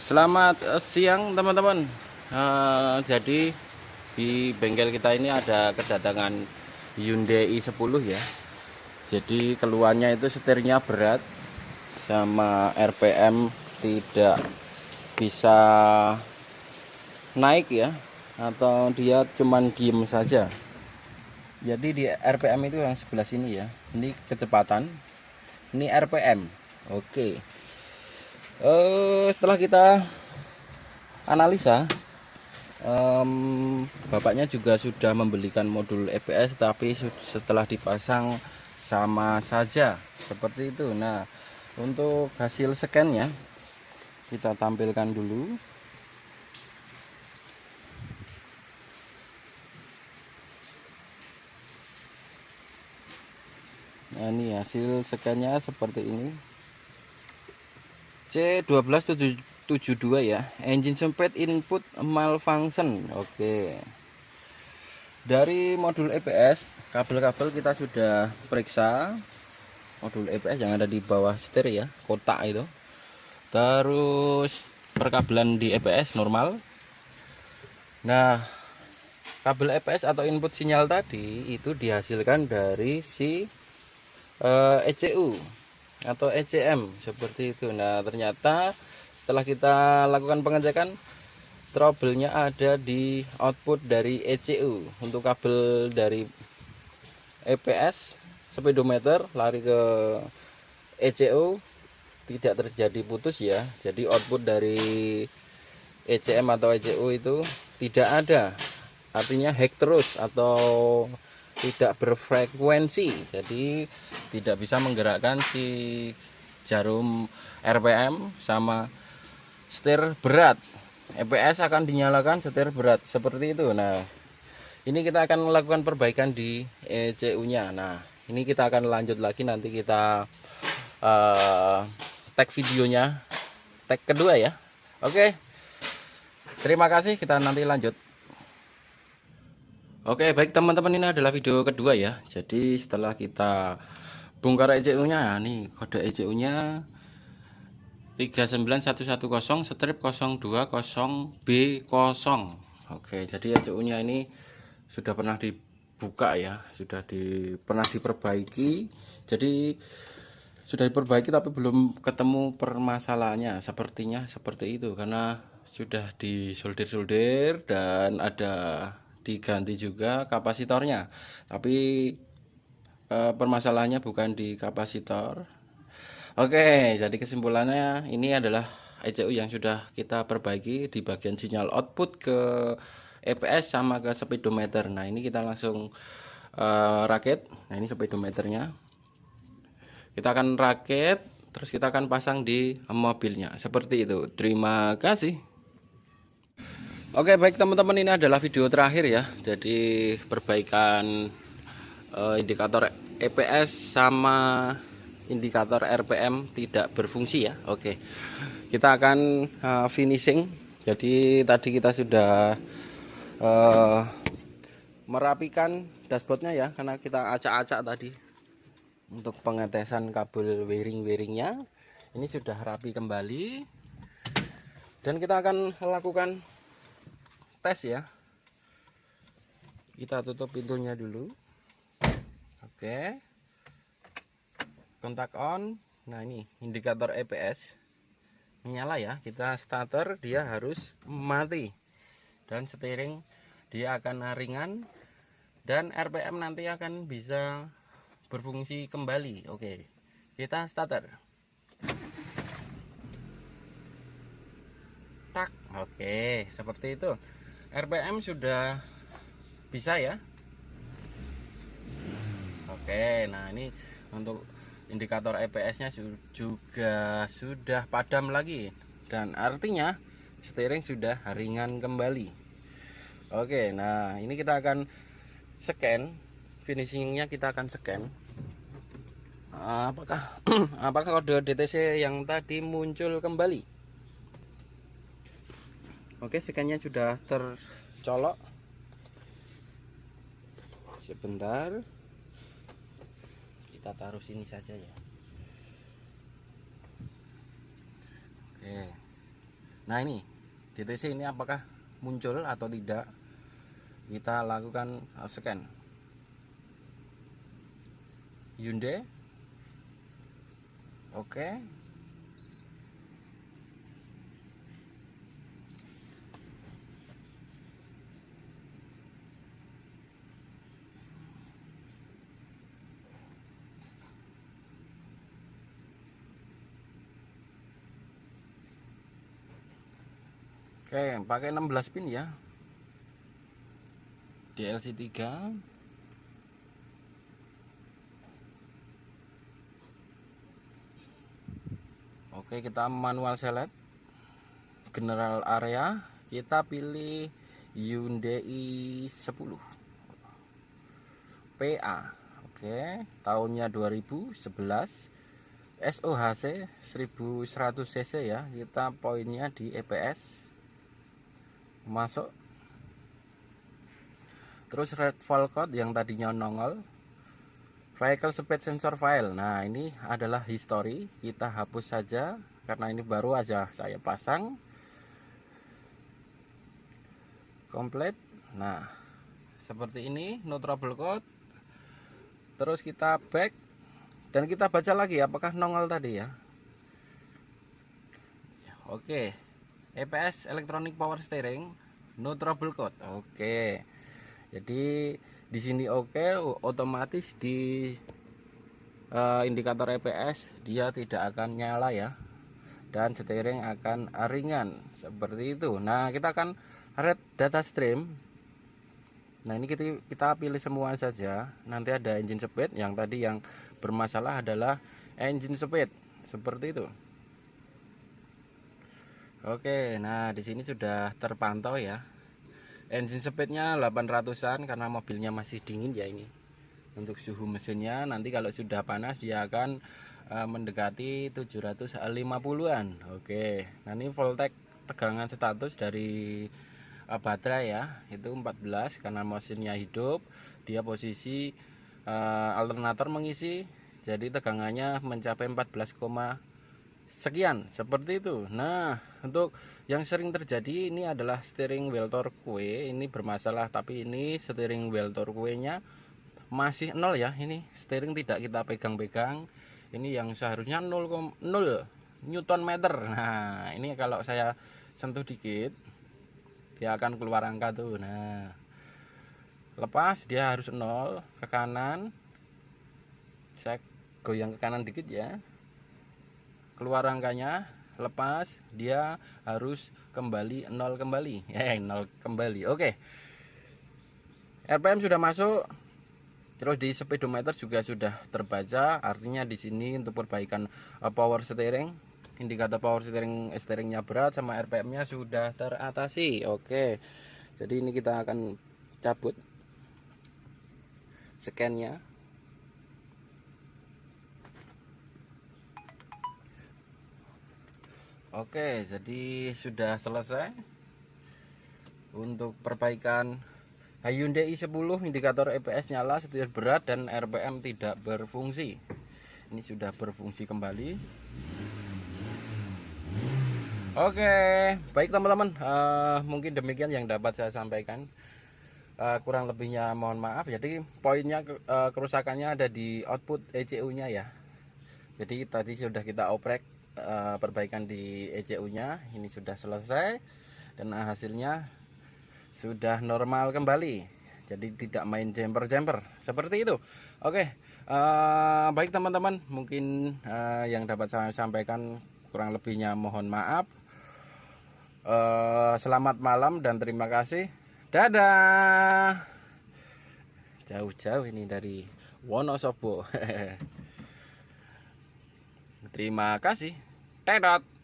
Selamat siang teman-teman. Jadi di bengkel kita ini ada kedatangan Hyundai i10 ya. Jadi keluhannya itu setirnya berat sama RPM tidak bisa naik ya, atau dia cuman diem saja. Jadi di RPM itu yang sebelah sini ya. Ini kecepatan, ini RPM. Oke. Setelah kita analisa, bapaknya juga sudah membelikan modul EPS, tapi setelah dipasang sama saja seperti itu. Nah, untuk hasil scan-nya kita tampilkan dulu. Nah, ini hasil scan-nya seperti ini. C12772 ya, engine sempit input malfunction. Oke. Dari modul EPS, kabel-kabel kita sudah periksa. Modul EPS yang ada di bawah setir ya, kotak itu. Terus perkabelan di EPS normal. Nah, kabel EPS atau input sinyal tadi itu dihasilkan dari si ECU atau ECM seperti itu. Nah, ternyata setelah kita lakukan pengecekan, trouble-nya ada di output dari ECU. Untuk kabel dari EPS speedometer lari ke ECU tidak terjadi putus ya. Jadi output dari ECM atau ECU itu tidak ada, artinya hack terus atau tidak berfrekuensi, jadi tidak bisa menggerakkan si jarum RPM sama setir berat. EPS akan dinyalakan, setir berat seperti itu. Nah, ini kita akan melakukan perbaikan di ECU nya. Nah, ini kita akan lanjut lagi, nanti kita tag videonya, tag kedua ya. Oke, terima kasih, kita nanti lanjut. Oke, baik teman-teman, ini adalah video kedua ya. Jadi setelah kita bongkar ECU-nya, nih kode ECU-nya 39110 strip 0200B0. Oke, jadi ECU-nya ini sudah pernah dibuka ya, pernah diperbaiki. Jadi sudah diperbaiki tapi belum ketemu permasalahannya. Sepertinya seperti itu, karena sudah disolder-solder dan ada diganti juga kapasitornya, tapi permasalahannya bukan di kapasitor. Oke, jadi kesimpulannya ini adalah ECU yang sudah kita perbaiki di bagian sinyal output ke EPS sama ke speedometer. Nah, ini kita langsung rakit. Nah, ini speedometernya kita akan rakit, terus kita akan pasang di mobilnya seperti itu. Terima kasih. Oke, baik teman-teman, ini adalah video terakhir ya. Jadi perbaikan indikator EPS sama indikator RPM tidak berfungsi ya. Oke, kita akan finishing. Jadi tadi kita sudah merapikan dashboardnya ya, karena kita acak-acak tadi untuk pengetesan kabel wiring-wiringnya. Ini sudah rapi kembali, dan kita akan lakukan tes ya. Kita tutup pintunya dulu. Oke, kontak on. Nah, ini indikator EPS menyala ya. Kita starter, dia harus mati, dan steering dia akan ringan, dan RPM nanti akan bisa berfungsi kembali. Oke, kita starter. Tak. Oke, seperti itu. RPM sudah bisa ya. Oke, nah ini untuk indikator EPS-nya juga sudah padam lagi, dan artinya steering sudah ringan kembali. Oke, nah ini kita akan scan, finishingnya kita akan scan. Apakah kode DTC yang tadi muncul kembali? Oke, scan-nya sudah tercolok. Sebentar, kita taruh sini saja ya. Oke, Nah ini DTC ini apakah muncul atau tidak, kita lakukan scan. Hyundai, oke. Oke, pakai 16 pin ya. DLC 3. Oke, kita manual select. General area, kita pilih Hyundai i10 PA. Oke, tahunnya 2011. SOHC 1100 cc ya. Kita poinnya di EPS. Masuk. Terus red file code yang tadinya nongol, vehicle speed sensor file. Nah ini adalah history, kita hapus saja karena ini baru aja saya pasang. Complete. Nah seperti ini, no trouble code. Terus kita back dan kita baca lagi apakah nongol tadi ya. Oke, EPS electronic power steering, no trouble code. Oke, jadi di sini oke, otomatis di indikator EPS dia tidak akan nyala ya, dan steering akan ringan seperti itu. Nah kita akan read data stream. Nah ini kita pilih semua saja. Nanti ada engine speed, yang tadi yang bermasalah adalah engine speed seperti itu. Oke, nah di sini sudah terpantau ya. Engine speednya 800-an karena mobilnya masih dingin ya ini. Untuk suhu mesinnya nanti kalau sudah panas dia akan mendekati 750-an. Oke, nah ini voltage tegangan status dari baterai ya, itu 14 karena mesinnya hidup. Dia posisi alternator mengisi, jadi tegangannya mencapai 14, sekian seperti itu. Nah untuk yang sering terjadi ini adalah steering wheel torque, ini bermasalah, tapi ini steering wheel torque nya masih 0 ya. Ini steering tidak kita pegang-pegang, ini yang seharusnya 0,0 Newton meter. Nah ini kalau saya sentuh dikit dia akan keluar angka tuh. Nah lepas dia harus 0 ke kanan, saya goyang ke kanan dikit ya, keluar angkanya. Lepas dia harus kembali 0 kembali, 0 kembali. Oke, RPM sudah masuk, terus di speedometer juga sudah terbaca. Artinya di sini untuk perbaikan power steering, indikator power steeringnya berat sama RPM-nya sudah teratasi. Oke, jadi ini kita akan cabut scan-nya. Oke, jadi sudah selesai untuk perbaikan Hyundai i10. Indikator EPS nyala, setir berat, dan RPM tidak berfungsi. Ini sudah berfungsi kembali. Oke, baik teman-teman, mungkin demikian yang dapat saya sampaikan. Kurang lebihnya mohon maaf. Jadi poinnya kerusakannya ada di output ECU nya ya. Jadi tadi sudah kita oprek perbaikan di ECU nya, ini sudah selesai dan hasilnya sudah normal kembali, jadi tidak main jumper seperti itu. Oke, baik teman-teman, mungkin yang dapat saya sampaikan, kurang lebihnya mohon maaf. Selamat malam dan terima kasih. Dadah. Jauh-jauh ini dari Wonosobo. Terima kasih. Tetot.